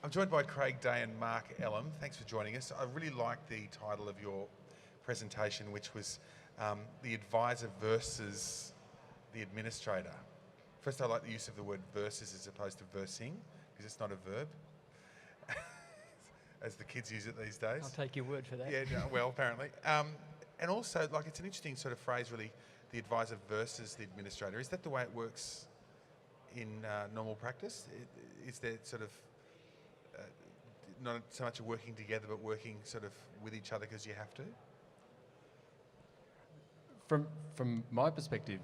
I'm joined by Craig Day and Mark Ellem. Thanks for joining us. I really like the title of your presentation, which was the advisor versus the administrator. First, I like the use of the word versus as opposed to versing, because it's not a verb, as the kids use it these days. I'll take your word for that. Yeah, no, well, apparently. And also, like, it's an interesting sort of phrase, really, the advisor versus the administrator. Is that the way it works in normal practice? Is there sort of not so much working together, but working sort of with each other because you have to? From my perspective,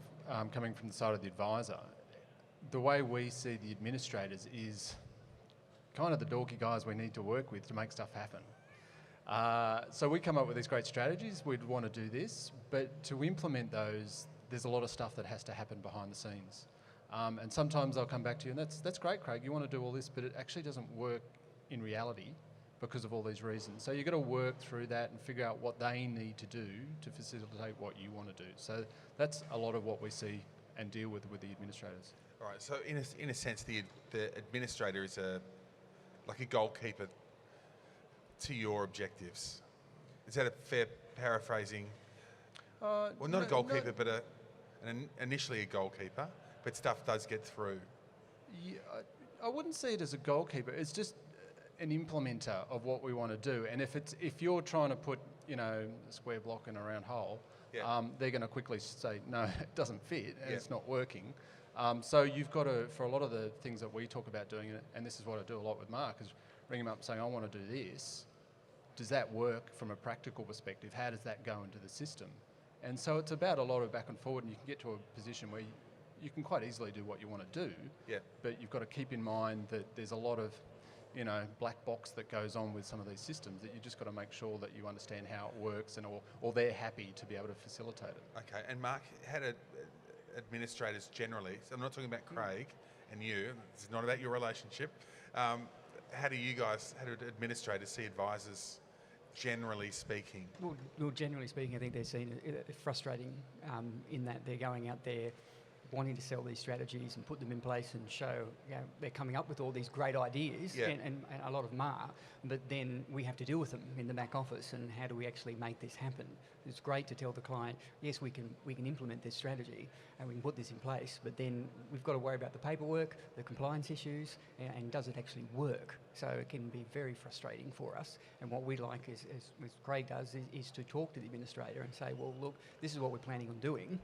coming from the side of the advisor, the way we see the administrators is kind of the dorky guys we need to work with to make stuff happen. So we come up with these great strategies, we'd want to do this, but to implement those, there's a lot of stuff that has to happen behind the scenes. And sometimes I'll come back to you, and that's great, Craig, you want to do all this, but it actually doesn't work in reality because of all these reasons. So you've got to work through that and figure out what they need to do to facilitate what you want to do. So that's a lot of what we see and deal with the administrators. All right, so in a sense, the administrator is like a goalkeeper to your objectives. Is that a fair paraphrasing? Well, not a goalkeeper, but initially a goalkeeper, but stuff does get through. Yeah, I wouldn't see it as a goalkeeper. It's just an implementer of what we want to do. And if you're trying to put, a square block in a round hole, yeah. They're going to quickly say, no, it doesn't fit and it's not working. So you've got to, for a lot of the things that we talk about doing, and this is what I do a lot with Mark, is ring him up saying, I want to do this. Does that work from a practical perspective? How does that go into the system? And so it's about a lot of back and forward, and you can get to a position where you can quite easily do what you want to do, but you've got to keep in mind that there's a lot of black box that goes on with some of these systems that you just got to make sure that you understand how it works and or they're happy to be able to facilitate it. Okay, and Mark, how do administrators generally, so I'm not talking about Craig and you, this is not about your relationship, how do administrators see advisors generally speaking? Well, generally speaking, I think they're seen as frustrating in that they're going out there wanting to sell these strategies and put them in place and show they're coming up with all these great ideas, and a lot of them are, but then we have to deal with them in the back office, and how do we actually make this happen? It's great to tell the client, yes, we can implement this strategy and we can put this in place, but then we've got to worry about the paperwork, the compliance issues, and does it actually work? So it can be very frustrating for us, and what we like is, as Craig does, is to talk to the administrator and say, well, look, this is what we're planning on doing,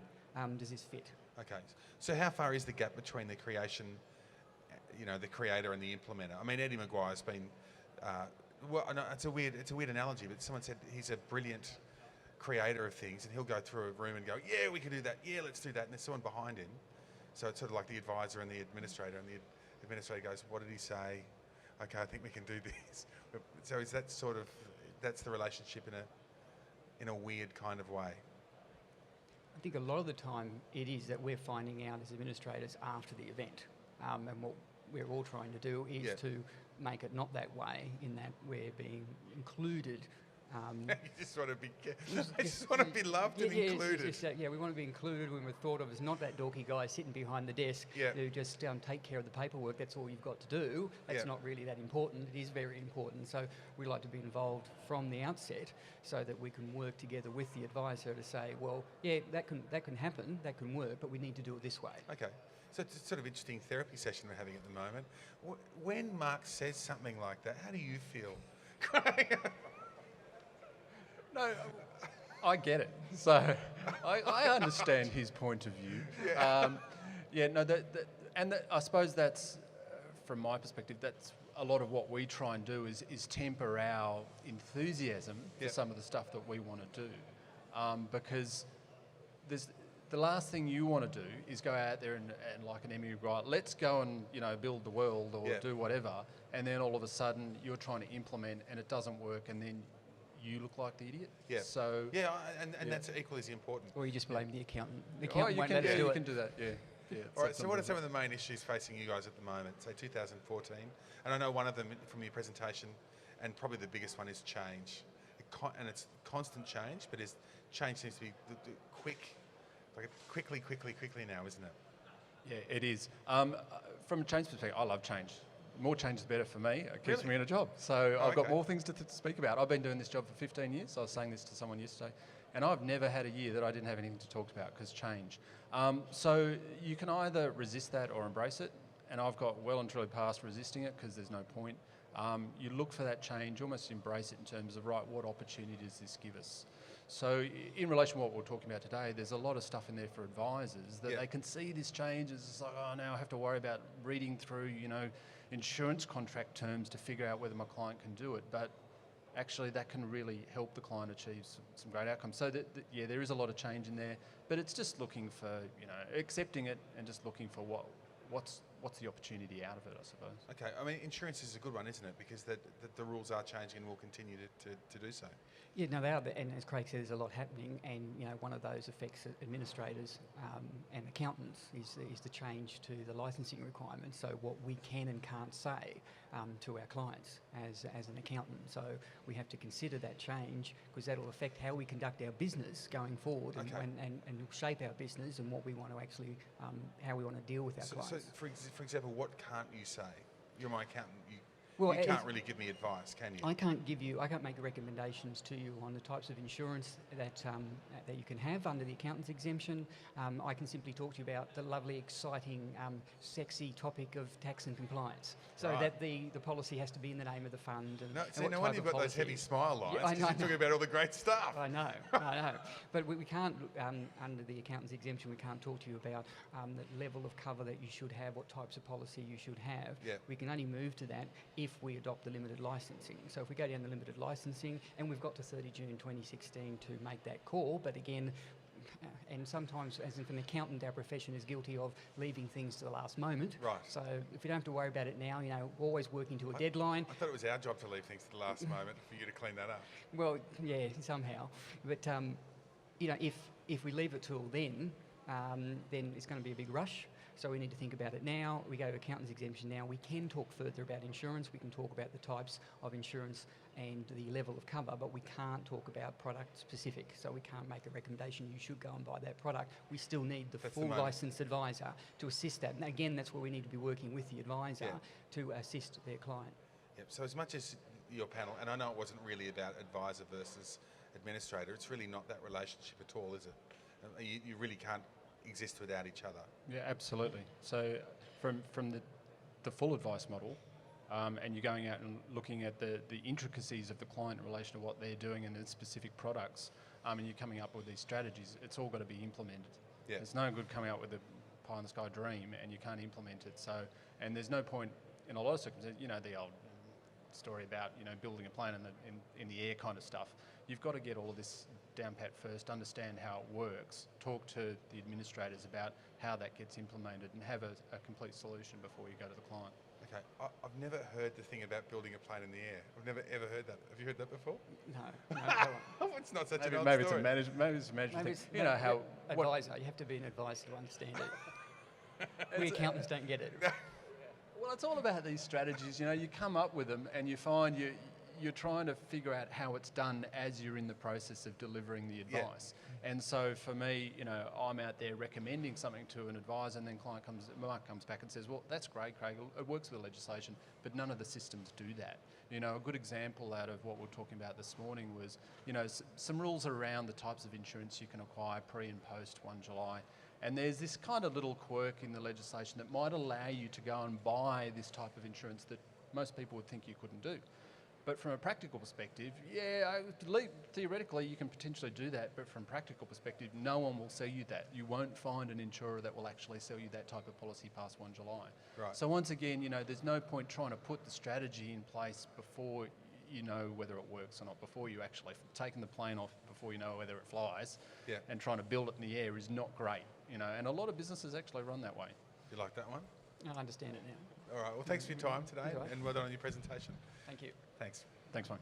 does this fit? Okay, so how far is the gap between the creation, the creator and the implementer? I mean, Eddie Maguire's been, it's a weird analogy, but someone said he's a brilliant creator of things, and he'll go through a room and go, yeah, we can do that, yeah, let's do that, and there's someone behind him. So it's sort of like the advisor and the administrator, and the administrator goes, what did he say? Okay, I think we can do this. So is that sort of, that's the relationship in a weird kind of way? I think a lot of the time it is that we're finding out as administrators after the event, and what we're all trying to do is to make it not that way, in that we're being included. You just want to be loved and included. We want to be included when we're thought of as not that dorky guy sitting behind the desk who just take care of the paperwork. That's all you've got to do. That's not really that important. It is very important. So we like to be involved from the outset so that we can work together with the advisor to say, well, that can happen, that can work, but we need to do it this way. Okay. So it's a sort of interesting therapy session we're having at the moment. When Mark says something like that, how do you feel? No, I get it. So I understand his point of view. I suppose that's, from my perspective, that's a lot of what we try and do is temper our enthusiasm for some of the stuff that we want to do. Because the last thing you want to do is go out there and like an Emmy Wright, let's go and build the world or do whatever, and then all of a sudden you're trying to implement and it doesn't work, and then you look like the idiot. Yeah. So and that's equally as important. Or you just blame the accountant. The accountant won't let us do it. You can do that. Yeah. All right. So what are some of the main issues facing you guys at the moment? Say 2014, and I know one of them from your presentation, and probably the biggest one is change, and it's constant change, but change seems to be quickly now, isn't it? Yeah, it is. From a change perspective, I love change. more change is better for me. It keeps Really? me in a job. So I've got okay. more things to speak about. I've been doing this job for 15 years. I was saying this to someone yesterday. And I've never had a year that I didn't have anything to talk about because change. So you can either resist that or embrace it. And I've got well and truly past resisting it because there's no point. You look for that change, almost embrace it in terms of, right, what opportunity does this give us? So in relation to what we're talking about today, there's a lot of stuff in there for advisors that they can see this change as it's like, oh, now I have to worry about reading through, insurance contract terms to figure out whether my client can do it. But actually that can really help the client achieve some great outcomes. So there is a lot of change in there, but it's just looking for, accepting it and just looking for what's the opportunity out of it, I suppose. Okay, I mean, insurance is a good one, isn't it? Because the rules are changing and will continue to do so. Yeah, no, they are, and as Craig said, there's a lot happening, and one of those affects administrators and accountants is the change to the licensing requirements. So what we can and can't say to our clients as an accountant. So we have to consider that change because that will affect how we conduct our business going forward, and shape our business and what we want to actually, how we want to deal with our clients. So for example, what can't you say? You're my accountant. Well, you can't really give me advice, can you? I can't make recommendations to you on the types of insurance that you can have under the accountant's exemption. I can simply talk to you about the lovely, exciting, sexy topic of tax and compliance. So that the policy has to be in the name of the fund. No wonder you've got those heavy smile lines. Yeah, I know. You're talking about all the great stuff. I know. But we can't, under the accountant's exemption, we can't talk to you about the level of cover that you should have, what types of policy you should have. Yeah. We can only move to that if we adopt the limited licensing. So if we go down the limited licensing, and we've got to 30 June 2016 to make that call, but again, and sometimes as an accountant, our profession is guilty of leaving things to the last moment. Right. So if you don't have to worry about it now, always working to a deadline. I thought it was our job to leave things to the last moment for you to clean that up. Well, yeah, somehow. But, if we leave it till then it's going to be a big rush. So we need to think about it now. We go to accountant's exemption now. We can talk further about insurance. We can talk about the types of insurance and the level of cover, but we can't talk about product specific. So we can't make a recommendation, you should go and buy that product. We still need the full licensed advisor to assist that. And again, that's where we need to be working with the advisor to assist their client. Yep. So as much as your panel, and I know it wasn't really about advisor versus administrator, it's really not that relationship at all, is it? You really can't exist without each other. Yeah, absolutely. So from the full advice model, and you're going out and looking at the intricacies of the client in relation to what they're doing and the specific products, and you're coming up with these strategies, it's all got to be implemented. Yeah. It's no good coming up with a pie in the sky dream and you can't implement it. So, and there's no point in a lot of circumstances, the old story about building a plane in the air kind of stuff. You've got to get all of this down pat first, understand how it works, talk to the administrators about how that gets implemented and have a complete solution before you go to the client. Okay, I've never heard the thing about building a plane in the air. I've never ever heard that. Have you heard that before? No. It's not such an old maybe story. Maybe it's a management thing. Advisor, you have to be an advisor to understand it. We accountants don't get it. Well, it's all about these strategies. You come up with them and you find you're trying to figure out how it's done as you're in the process of delivering the advice. Yeah. And so for me, I'm out there recommending something to an advisor, and then Mark comes back and says, well, that's great, Craig, it works with the legislation, but none of the systems do that. A good example out of what we're talking about this morning was, some rules around the types of insurance you can acquire pre and post 1 July. And there's this kind of little quirk in the legislation that might allow you to go and buy this type of insurance that most people would think you couldn't do. But from a practical perspective, theoretically you can potentially do that, but from a practical perspective, no one will sell you that. You won't find an insurer that will actually sell you that type of policy past 1 July. Right. So once again, there's no point trying to put the strategy in place before you know whether it works or not, before you actually taking the plane off, before you know whether it flies, and trying to build it in the air is not great. And a lot of businesses actually run that way. You like that one? I understand it now. All right, well, thanks for your time today, and well done on your presentation. Thank you. Thanks. Thanks, mate.